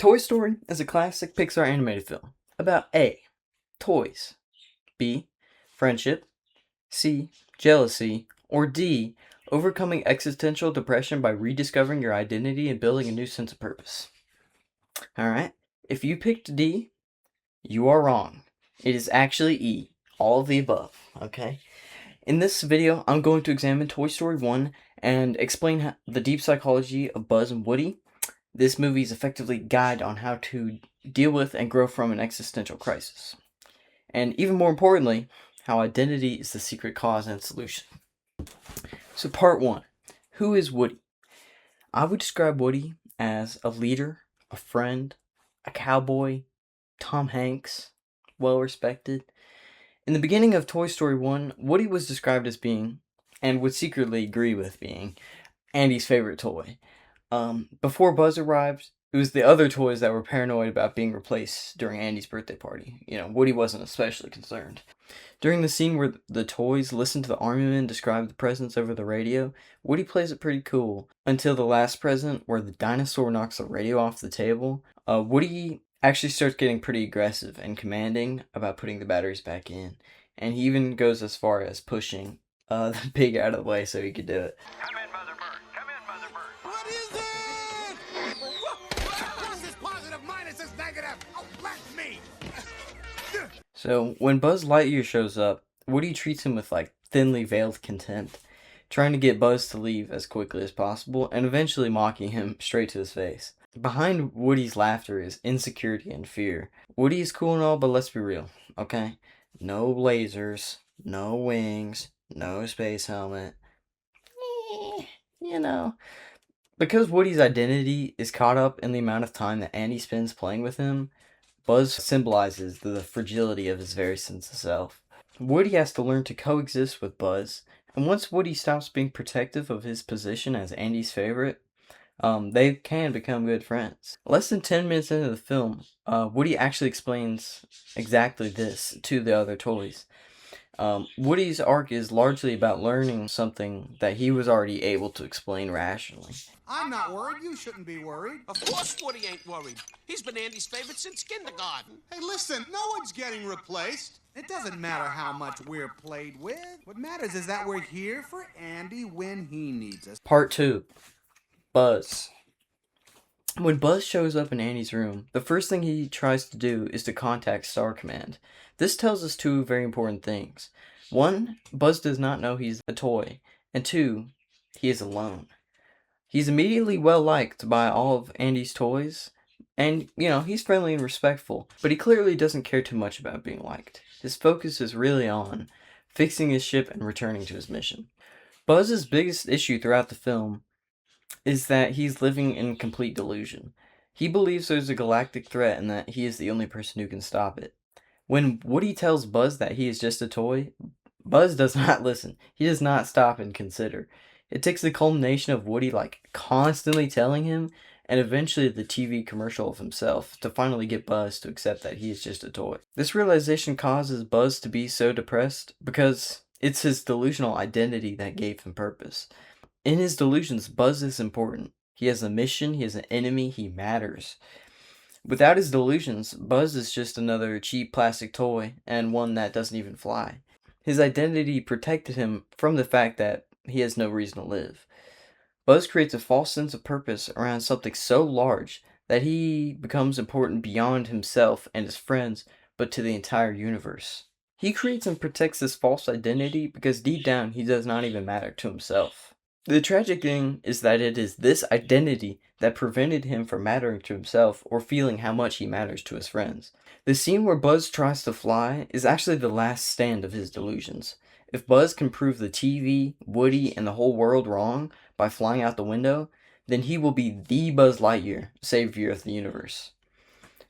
Toy Story is a classic Pixar animated film about A. Toys, B. Friendship, C. Jealousy, or D. Overcoming existential depression by rediscovering your identity and building a new sense of purpose. Alright, if you picked D, you are wrong. It is actually E. All of the above, okay? In this video, I'm going to examine Toy Story 1 and explain the deep psychology of Buzz and Woody. This movie is effectively a guide on how to deal with and grow from an existential crisis. And even more importantly, how identity is the secret cause and solution. So part 1. Who is Woody? I would describe Woody as a leader, a friend, a cowboy, Tom Hanks, well respected. In the beginning of Toy Story 1, Woody was described as being, and would secretly agree with being, Andy's favorite toy. Before Buzz arrived, it was the other toys that were paranoid about being replaced during Andy's birthday party. Woody wasn't especially concerned. During the scene where the toys listen to the army men describe the presents over the radio, Woody plays it pretty cool. Until the last present, where the dinosaur knocks the radio off the table, Woody actually starts getting pretty aggressive and commanding about putting the batteries back in. And he even goes as far as pushing the pig out of the way so he could do it. Come in, Mother Bird. Come in, Mother Bird. What is it? Plus is positive, minus is negative. Oh, let me. So, when Buzz Lightyear shows up, Woody treats him with thinly veiled contempt, trying to get Buzz to leave as quickly as possible and eventually mocking him straight to his face. Behind Woody's laughter is insecurity and fear. Woody is cool and all, but let's be real, okay? No lasers, no wings, no space helmet. Because Woody's identity is caught up in the amount of time that Andy spends playing with him, Buzz symbolizes the fragility of his very sense of self. Woody has to learn to coexist with Buzz, and once Woody stops being protective of his position as Andy's favorite, they can become good friends. Less than 10 minutes into the film, Woody actually explains exactly this to the other toys. Woody's arc is largely about learning something that he was already able to explain rationally. I'm not worried. You shouldn't be worried. Of course Woody ain't worried. He's been Andy's favorite since kindergarten. Hey, listen, no one's getting replaced. It doesn't matter how much we're played with. What matters is that we're here for Andy when he needs us. Part 2. Buzz. When Buzz shows up in Andy's room, the first thing he tries to do is to contact Star Command. This tells us two very important things. 1, Buzz does not know he's a toy. And 2, he is alone. He's immediately well liked by all of Andy's toys. And, he's friendly and respectful. But he clearly doesn't care too much about being liked. His focus is really on fixing his ship and returning to his mission. Buzz's biggest issue throughout the film is that he's living in complete delusion. He believes there's a galactic threat and that he is the only person who can stop it. When Woody tells Buzz that he is just a toy, Buzz does not listen. He does not stop and consider. It takes the culmination of Woody constantly telling him, and eventually the TV commercial of himself, to finally get Buzz to accept that he is just a toy. This realization causes Buzz to be so depressed because it's his delusional identity that gave him purpose. In his delusions, Buzz is important. He has a mission, he has an enemy, he matters. Without his delusions, Buzz is just another cheap plastic toy, and one that doesn't even fly. His identity protected him from the fact that he has no reason to live. Buzz creates a false sense of purpose around something so large that he becomes important beyond himself and his friends, but to the entire universe. He creates and protects this false identity because deep down he does not even matter to himself. The tragic thing is that it is this identity that prevented him from mattering to himself or feeling how much he matters to his friends. The scene where Buzz tries to fly is actually the last stand of his delusions. If Buzz can prove the TV, Woody, and the whole world wrong by flying out the window, then he will be the Buzz Lightyear, savior of the universe.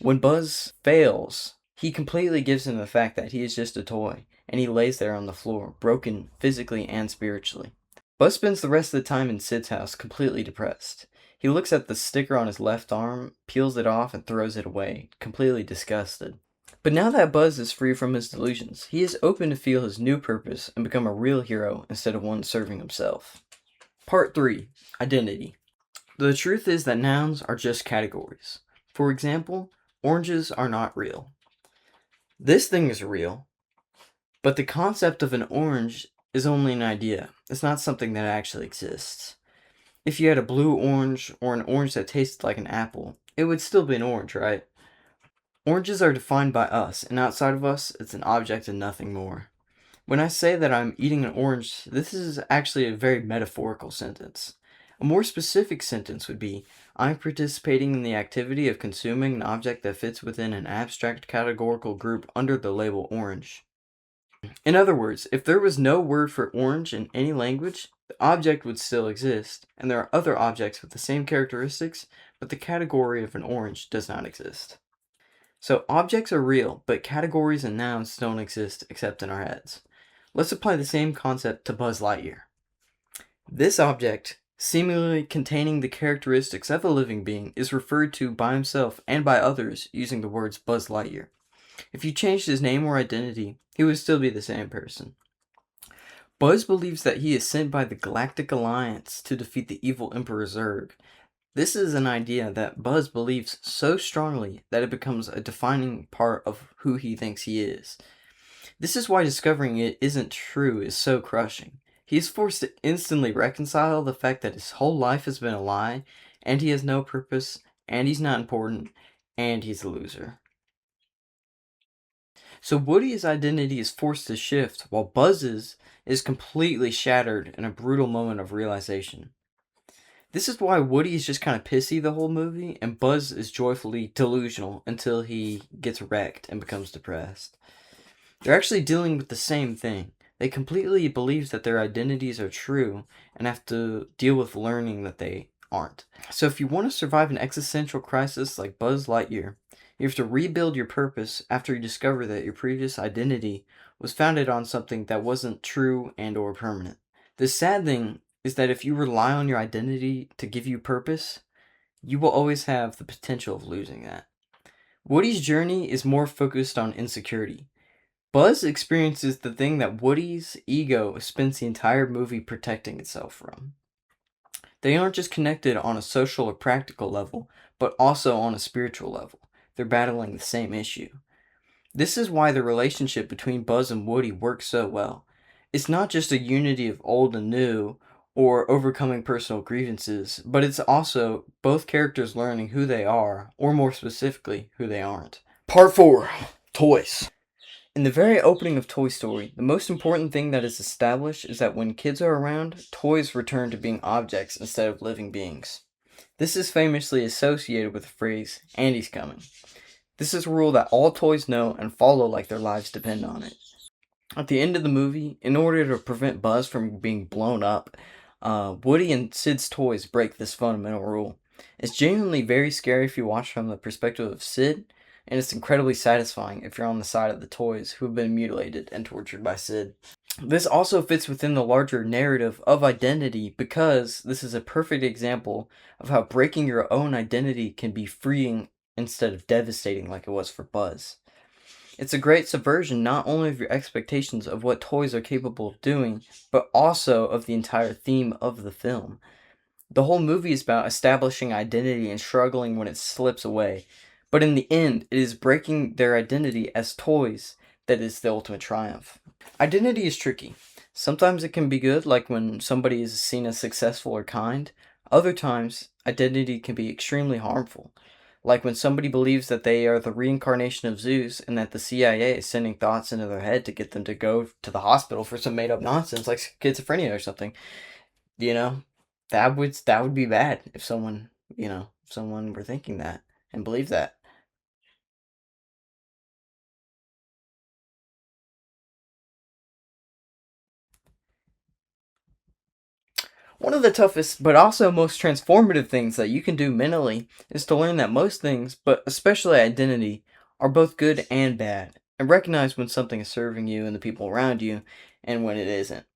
When Buzz fails, he completely gives him the fact that he is just a toy, and he lays there on the floor, broken physically and spiritually. Buzz spends the rest of the time in Sid's house completely depressed. He looks at the sticker on his left arm, peels it off, and throws it away, completely disgusted. But now that Buzz is free from his delusions, he is open to feel his new purpose and become a real hero instead of one serving himself. Part 3. Identity. The truth is that nouns are just categories. For example, oranges are not real. This thing is real, but the concept of an orange is only an idea. It's not something that actually exists. If you had a blue orange or an orange that tasted like an apple, it would still be an orange, right? Oranges are defined by us, and outside of us, it's an object and nothing more. When I say that I'm eating an orange, this is actually a very metaphorical sentence. A more specific sentence would be, I'm participating in the activity of consuming an object that fits within an abstract categorical group under the label orange. In other words, if there was no word for orange in any language, the object would still exist, and there are other objects with the same characteristics, but the category of an orange does not exist. So objects are real, but categories and nouns don't exist except in our heads. Let's apply the same concept to Buzz Lightyear. This object, seemingly containing the characteristics of a living being, is referred to by himself and by others using the words Buzz Lightyear. If you changed his name or identity, he would still be the same person. Buzz believes that he is sent by the Galactic Alliance to defeat the evil Emperor Zurg. This is an idea that Buzz believes so strongly that it becomes a defining part of who he thinks he is. This is why discovering it isn't true is so crushing. He is forced to instantly reconcile the fact that his whole life has been a lie, and he has no purpose, and he's not important, and he's a loser. So Woody's identity is forced to shift, while Buzz's is completely shattered in a brutal moment of realization. This is why Woody is just kind of pissy the whole movie, and Buzz is joyfully delusional until he gets wrecked and becomes depressed. They're actually dealing with the same thing. They completely believe that their identities are true and have to deal with learning that they aren't. So if you want to survive an existential crisis like Buzz Lightyear, you have to rebuild your purpose after you discover that your previous identity was founded on something that wasn't true and or permanent. The sad thing is that if you rely on your identity to give you purpose, you will always have the potential of losing that. Woody's journey is more focused on insecurity. Buzz experiences the thing that Woody's ego spends the entire movie protecting itself from. They aren't just connected on a social or practical level, but also on a spiritual level. They're battling the same issue. This is why the relationship between Buzz and Woody works so well. It's not just a unity of old and new, or overcoming personal grievances, but it's also both characters learning who they are, or more specifically, who they aren't. Part 4. Toys. In the very opening of Toy Story, the most important thing that is established is that when kids are around, toys return to being objects instead of living beings. This is famously associated with the phrase, Andy's coming. This is a rule that all toys know and follow like their lives depend on it. At the end of the movie, in order to prevent Buzz from being blown up, Woody and Sid's toys break this fundamental rule. It's genuinely very scary if you watch from the perspective of Sid, and it's incredibly satisfying if you're on the side of the toys who have been mutilated and tortured by Sid. This also fits within the larger narrative of identity because this is a perfect example of how breaking your own identity can be freeing instead of devastating like it was for Buzz. It's a great subversion not only of your expectations of what toys are capable of doing, but also of the entire theme of the film. The whole movie is about establishing identity and struggling when it slips away. But in the end, it is breaking their identity as toys that is the ultimate triumph. Identity is tricky. Sometimes it can be good, like when somebody is seen as successful or kind. Other times, identity can be extremely harmful. Like when somebody believes that they are the reincarnation of Zeus and that the CIA is sending thoughts into their head to get them to go to the hospital for some made up nonsense like schizophrenia or something. You know, that would be bad if someone were thinking that and believed that. One of the toughest, but also most transformative things that you can do mentally is to learn that most things, but especially identity, are both good and bad, and recognize when something is serving you and the people around you, and when it isn't.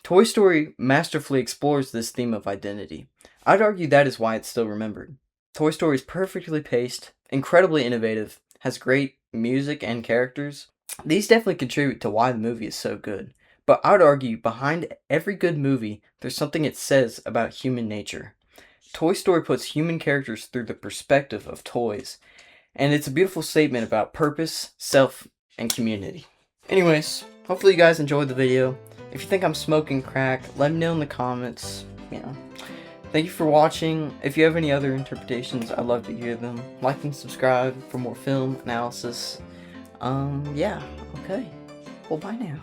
Toy Story masterfully explores this theme of identity. I'd argue that is why it's still remembered. Toy Story is perfectly paced, incredibly innovative, has great music and characters. These definitely contribute to why the movie is so good. But I would argue behind every good movie, there's something it says about human nature. Toy Story puts human characters through the perspective of toys, and it's a beautiful statement about purpose, self, and community. Anyways, hopefully you guys enjoyed the video. If you think I'm smoking crack, let me know in the comments. Thank you for watching. If you have any other interpretations, I'd love to hear them. Like and subscribe for more film analysis. Yeah, okay. Well, bye now.